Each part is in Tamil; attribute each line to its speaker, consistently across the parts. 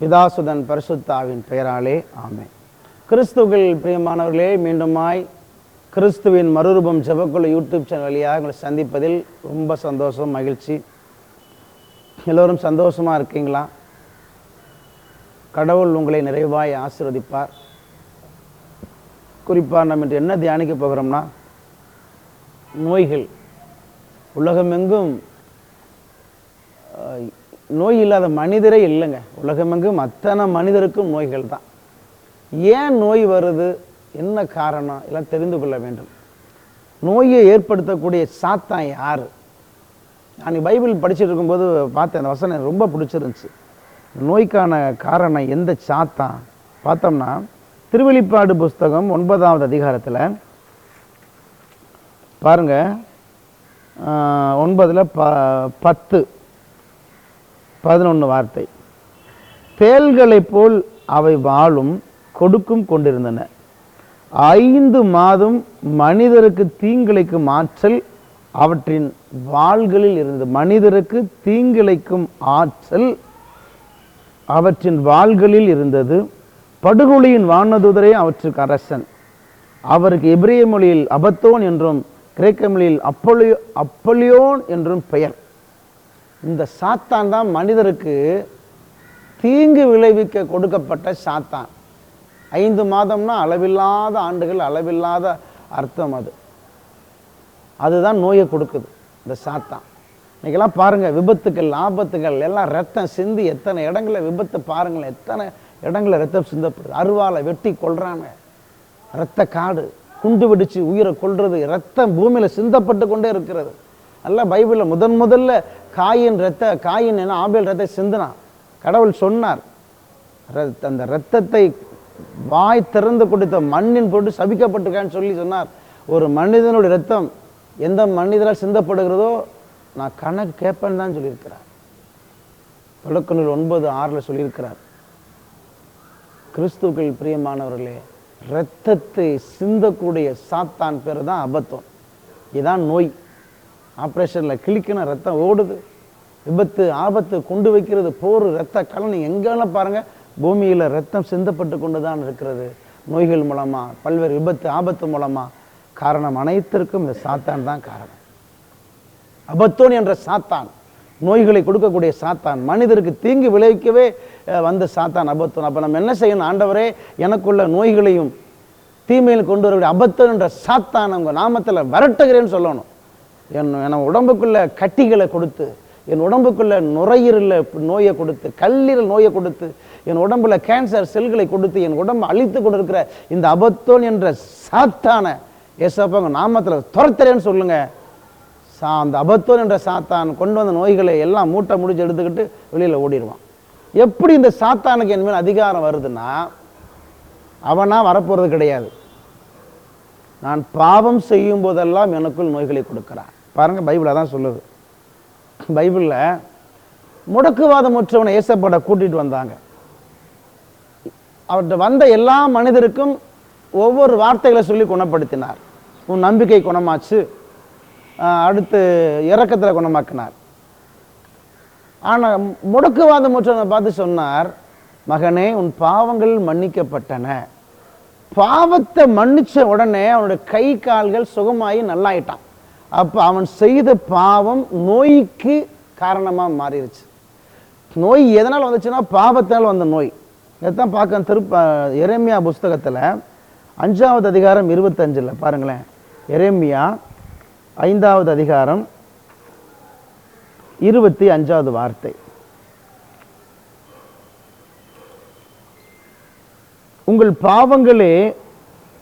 Speaker 1: பிதாசுதன் பரிசுத்தாவின் பெயராலே ஆமென். கிறிஸ்துவில் பிரியமானவர்களே, மீண்டுமாய் கிறிஸ்துவின் மறுரூபம் ஜெபக்குழு யூடியூப் சேனல் வழியாக உங்களை சந்திப்பதில் ரொம்ப சந்தோஷம், மகிழ்ச்சி. எல்லோரும் சந்தோஷமாக இருக்கீங்களா? கடவுள் உங்களை நிறைவாய் ஆசீர்வதிப்பார். குறிப்பாக நம்ம இன்று என்ன தியானிக்க போகிறோம்னா, நோய்கள். உலகமெங்கும் நோய் இல்லாத மனிதரே இல்லைங்க. உலகமெங்கும் அத்தனை மனிதருக்கும் நோய்கள் தான். ஏன் நோய் வருது, என்ன காரணம், எல்லாம் தெரிந்து கொள்ள வேண்டும். நோயை ஏற்படுத்தக்கூடிய சாத்தான் யார்? நான் பைபிள் படிச்சுட்டு இருக்கும்போது பார்த்தேன், அந்த வசனம் எனக்கு ரொம்ப பிடிச்சிருந்துச்சு. நோய்க்கான காரணம் எந்த சாத்தான் பார்த்தோம்னா, திருவெளிப்பாடு புஸ்தகம் 9வது அதிகாரத்தில் பாருங்க, 9:10-11 வார்த்தை. தேள்களைப் போல் அவை வாழும் கொடுக்கும் கொண்டிருந்தன. 5 மாதம் மனிதருக்கு தீங்கிழைக்கும் ஆற்றல் அவற்றின் வாள்களில் இருந்தது. மனிதருக்கு தீங்கிழைக்கும் ஆற்றல் அவற்றின் வாள்களில் இருந்தது. படுகொலியின் வானதூதரே அவற்றுக்கு அரசன். அவருக்கு எபிரேய மொழியில் அபத்தோன் என்றும் கிரேக்க மொழியில் அப்பொலியோன் என்றும் பெயர். இந்த சாத்தான் தான் மனிதருக்கு தீங்கு விளைவிக்க கொடுக்கப்பட்ட சாத்தான். 5 மாதம்னா அளவில்லாத ஆண்டுகள், அளவில்லாத அர்த்தம். அதுதான் நோயை கொடுக்குது இந்த சாத்தான். இன்னைக்கெல்லாம் பாருங்க, விபத்துக்கள், ஆபத்துகள் எல்லாம் ரத்தம் சிந்தி, எத்தனை இடங்களில் விபத்து பாருங்களேன், எத்தனை இடங்களில் ரத்தம் சிந்தப்படுது. அருவாலை வெட்டி கொள்றாங்க, ரத்த காடு, குண்டு வெடிச்சு உயிரை கொள்றது, ரத்தம் பூமியில் சிந்தப்பட்டு கொண்டே இருக்கிறது. நல்ல பைபிளில் முதல்ல காயின் என்ன ஆபேல் ரத்தை சிந்தினான். கடவுள் சொன்னார், அந்த இரத்தத்தை வாய் திறந்து கொடுத்த மண்ணின் போட்டு சபிக்கப்பட்டிருக்கான்னு சொல்லி சொன்னார். ஒரு மனிதனுடைய இரத்தம் எந்த மனிதரால் சிந்தப்படுகிறதோ நான் கணக்கு கேட்பேன்னு தான் சொல்லியிருக்கிறார். தொடக்க நூல் 9:6 சொல்லியிருக்கிறார். கிறிஸ்துவுக்குள் பிரியமானவர்களே, இரத்தத்தை சிந்தக்கூடிய சாத்தான் பேர் தான் அபத்தோன். இதுதான் நோய். ஆப்ரேஷனில் கிளிக்கணும், ரத்தம் ஓடுது, விபத்து, ஆபத்து, கொண்டு வைக்கிறது, போர், ரத்த கலனி, எங்கெல்லாம் பாருங்கள் பூமியில் ரத்தம் சிந்தப்பட்டு கொண்டு தான் இருக்கிறது. நோய்கள் மூலமாக, பல்வேறு விபத்து, ஆபத்து மூலமாக. காரணம் அனைத்திற்கும் இந்த சாத்தான் தான் காரணம். அபத்தோன் என்ற சாத்தான், நோய்களை கொடுக்கக்கூடிய சாத்தான், மனிதருக்கு தீங்கு விளைவிக்கவே வந்த சாத்தான் அபத்தோன். அப்போ நம்ம என்ன செய்யணும்? ஆண்டவரே, எனக்குள்ள நோய்களையும் தீமையில் கொண்டு வரக்கூடிய அபத்தோன் என்ற சாத்தான் உங்கள் நாமத்தில் விரட்டுகிறேன்னு சொல்லணும். என் உடம்புக்குள்ள கட்டிகளை கொடுத்து, என் உடம்புக்குள்ள நுரையீரல் நோயை கொடுத்து, கல்லீரல் நோயை கொடுத்து, என் உடம்புல கேன்சர் செல்களை கொடுத்து, என் உடம்பை அழித்து கொண்டிருக்கிற இந்த அபத்தோன் என்ற சாத்தான ஏசப்பா உங்கள் நாமத்தில் துரத்துறேன்னு சொல்லுங்க. அந்த அபத்தோன் என்ற சாத்தான் கொண்டு வந்த நோய்களை எல்லாம் மூட்டை முடிச்சு எடுத்துக்கிட்டு வெளியில் ஓடிடுவான். எப்படி இந்த சாத்தானுக்கு என் மேல் அதிகாரம் வருதுன்னா, அவனா வரப்போறது கிடையாது. நான் பாவம் செய்யும் போதெல்லாம் எனக்குள் நோய்களை கொடுக்கிறான். பாருங்க, பைபிள் அதான் சொல்லுது. பைபிளில் முடக்குவாதமுற்றவனை ஏசப்பட கூட்டிட்டு வந்தாங்க. அவர்கிட்ட வந்த எல்லா மனிதருக்கும் ஒவ்வொரு வார்த்தைகளை சொல்லி குணப்படுத்தினார். உன் நம்பிக்கை குணமாச்சு, அடுத்து இரக்கத்தில் குணமாக்கினார். ஆனால் முடக்குவாதமுற்றவனை பார்த்து சொன்னார், மகனே, உன் பாவங்கள் மன்னிக்கப்பட்டன. பாவத்தை மன்னிச்ச உடனே அவனுடைய கை கால்கள் சுகமாகி நல்லாயிட்டான். அப்போ அவன் செய்த பாவம் நோய்க்கு காரணமாக மாறிடுச்சு. நோய் எதனால் வந்துச்சுன்னா பாவத்தினால் வந்த நோய். இதைத்தான் பார்க்க எரேமியா புஸ்தகத்தில் 5வது அதிகாரம் 25 பாருங்களேன். எரேமியா 5வது அதிகாரம் 25வது வார்த்தை. உங்கள் பாவங்களே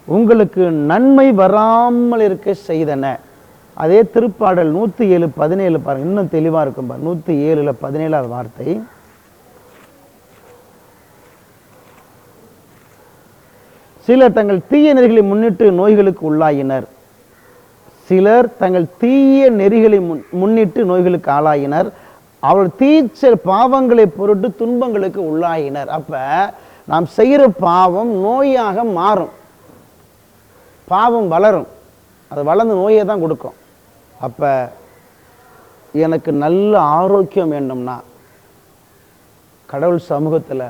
Speaker 1: உங்களுக்கு நன்மை வராமல் இருக்க செய்தன. அதே திருப்பாடல் 107:17 பாருங்க, இன்னும் தெளிவா இருக்கும். 107:17 வார்த்தை. சிலர் தங்கள் தீய நெறிகளை முன்னிட்டு நோய்களுக்கு உள்ளாயினர். சிலர் தங்கள் தீய நெறிகளை முன்னிட்டு நோய்களுக்கு ஆளாயினர். அவர்கள் தீச்ச பாவங்களை பொருட்டு துன்பங்களுக்கு உள்ளாயினர். அப்ப நாம் செய்கிற பாவம் நோயாக மாறும். பாவம் வளரும், அது வளர்ந்து நோயை தான் கொடுக்கும். அப்ப எனக்கு நல்ல ஆரோக்கியம் வேண்டும்னா கடவுள் சமூகத்தில்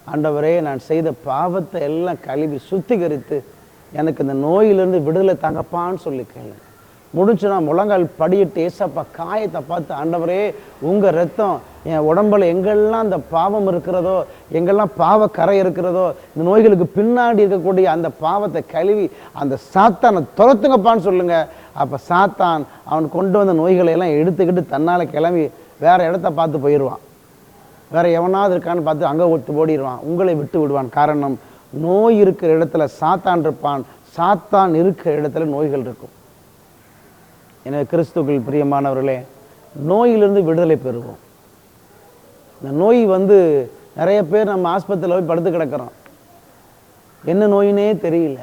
Speaker 1: ஆண்டவரே, நான் செய்த பாவத்தை எல்லாம் கழுவி சுத்திகரித்து எனக்கு இந்த நோயிலிருந்து விடுதலை தாங்கப்பான்னு சொல்லி கேளு. முடிஞ்சுனா முழங்கால் படியிட்டு ஏசப்பா காயத்தை பார்த்து, ஆண்டவரே உங்கள் ரத்தம் என் உடம்புல எங்கெல்லாம் அந்த பாவம் இருக்கிறதோ, எங்கெல்லாம் பாவ கரை இருக்கிறதோ, இந்த நோய்களுக்கு பின்னாடி இருக்கக்கூடிய அந்த பாவத்தை கழுவி அந்த சாத்தானை துரத்துங்கப்பான்னு சொல்லுங்க. அப்போ சாத்தான் அவன் கொண்டு வந்த நோய்களை எல்லாம் எடுத்துக்கிட்டு தன்னால் கிளம்பி வேற இடத்த பார்த்து போயிடுவான். வேற எவனாவது இருக்கான்னு பார்த்து அங்கே ஒத்து ஓடிடுவான், உங்களை விட்டு விடுவான். காரணம், நோய் இருக்கிற இடத்துல சாத்தான் இருப்பான், சாத்தான் இருக்கிற இடத்துல நோய்கள் இருக்கும். எனவே கிறிஸ்துக்கள் பிரியமானவர்களே, நோயிலிருந்து விடுதலை பெறுவோம். இந்த நோய் நிறைய பேர் நம்ம ஆஸ்பத்திரியில் போய் படுத்து கிடக்கிறோம், என்ன நோயினே தெரியல,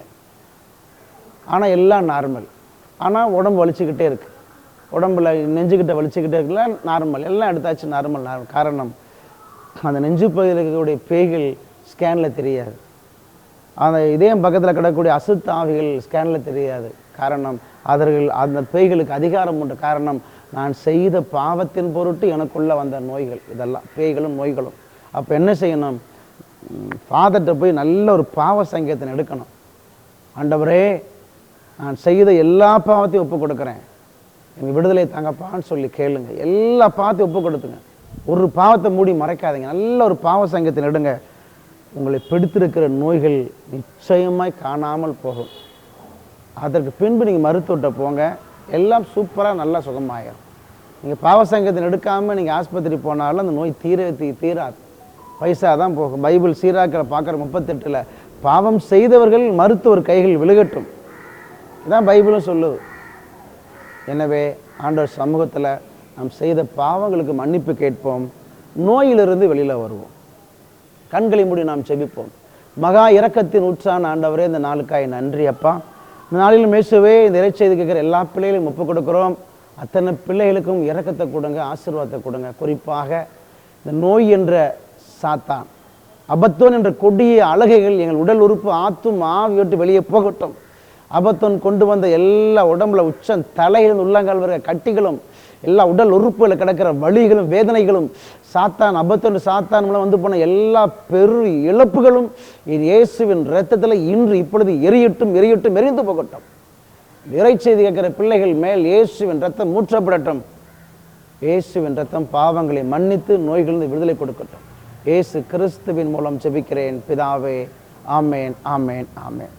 Speaker 1: ஆனால் எல்லாம் நார்மல். ஆனால் உடம்பு வலிச்சுக்கிட்டே இருக்கு, உடம்புல நெஞ்சுக்கிட்ட வலிச்சுக்கிட்டே இருக்குல்ல, நார்மல், எல்லாம் எடுத்தாச்சு நார்மல். காரணம், அந்த நெஞ்சு பகுதியில் இருக்கக்கூடிய பேய்கள் ஸ்கேனில் தெரியாது, அந்த இதயம் பக்கத்தில் கிடக்கக்கூடிய அசுத்த ஆவிகள் ஸ்கேனில் தெரியாது. காரணம், அவர்கள் அந்த பேய்களுக்கு அதிகாரம் உண்டு. காரணம், நான் செய்த பாவத்தின் பொருட்டு எனக்குள்ளே வந்த நோய்கள், இதெல்லாம் பேய்களும் நோய்களும். அப்போ என்ன செய்யணும்? ஃபாதர்கிட்ட போய் நல்ல ஒரு பாவ சங்கீதத்தை எடுக்கணும். ஆண்டவரே, நான் செய்த எல்லா பாவத்தையும் ஒப்பு கொடுக்குறேன், எனக்கு விடுதலை தாங்கப்பான்னு சொல்லி கேளுங்க. எல்லா பாவத்தையும் ஒப்பு கொடுத்துங்க, ஒரு பாவத்தை மூடி மறைக்காதீங்க. நல்ல ஒரு பாவ சங்கீதத்தை எடுங்க. உங்களை பிடித்திருக்கிற நோய்கள் நிச்சயமாய் காணாமல் போகும். அதற்கு பின்பு நீங்கள் மருத்துவர்கிட்ட போங்க, எல்லாம் சூப்பராக நல்லா சுகமாயிடும். நீங்கள் பாவ சங்கீதத்தை எடுக்காமல் நீங்கள் ஆஸ்பத்திரி போனாலும் அந்த நோய் தீராது, பைசா தான் போகும். பைபிள் சீராக்கில் பார்க்குற 38 பாவம் செய்தவர்கள் மருத்துவர் கைகள் விழுகட்டும், இதான் பைபிளும் சொல்லுது. எனவே ஆண்டவர் சமூகத்தில் நாம் செய்த பாவங்களுக்கு மன்னிப்பு கேட்போம், நோயிலிருந்து வெளியில் வருவோம். கண்களை மூடி நாம் செபிப்போம். மகா இரக்கத்தின் உற்றான ஆண்டவரே, இந்த நாளுக்காய் நன்றி அப்பா. இந்த நாளிலும் இயேசுவே, இந்த இறைச்செய்தி கேட்குற எல்லா பிள்ளைகளையும் ஒப்புக் கொடுக்குறோம். அத்தனை பிள்ளைகளுக்கும் இரக்கத்தை கொடுங்க, ஆசீர்வாதத்தை கொடுங்க. குறிப்பாக இந்த நோய் என்ற சாத்தான், அபத்தோன் என்ற கொடிய அழுகைகள் எங்கள் உடல் உறுப்பு ஆத்தும் ஆவி விட்டு வெளியே போகட்டும். அபத்தோன் கொண்டு வந்த எல்லா உடம்புல உச்சம் தலையிலிருந்து உள்ளங்கால் வர கட்டிகளும், எல்லா உடல் உறுப்புகளில் கிடக்கிற வலிகளும் வேதனைகளும், சாத்தான் அபத்தோன் சாத்தான் மூலம் போன எல்லா பெரு இழப்புகளும் இயேசுவின் இரத்தத்தில் இன்று இப்பொழுது எரியட்டும் எரிந்து போகட்டும். இறைச்செய்தி கேட்கிற பிள்ளைகள் மேல் இயேசுவின் இரத்தம் ஊற்றப்படட்டும். இயேசுவின் இரத்தம் பாவங்களை மன்னித்து நோய்களிலிருந்து விடுதலை கொடுக்கட்டும். இயேசு கிறிஸ்துவின் மூலம் ஜெபிக்கிறேன் பிதாவே, ஆமேன், ஆமேன், ஆமேன்.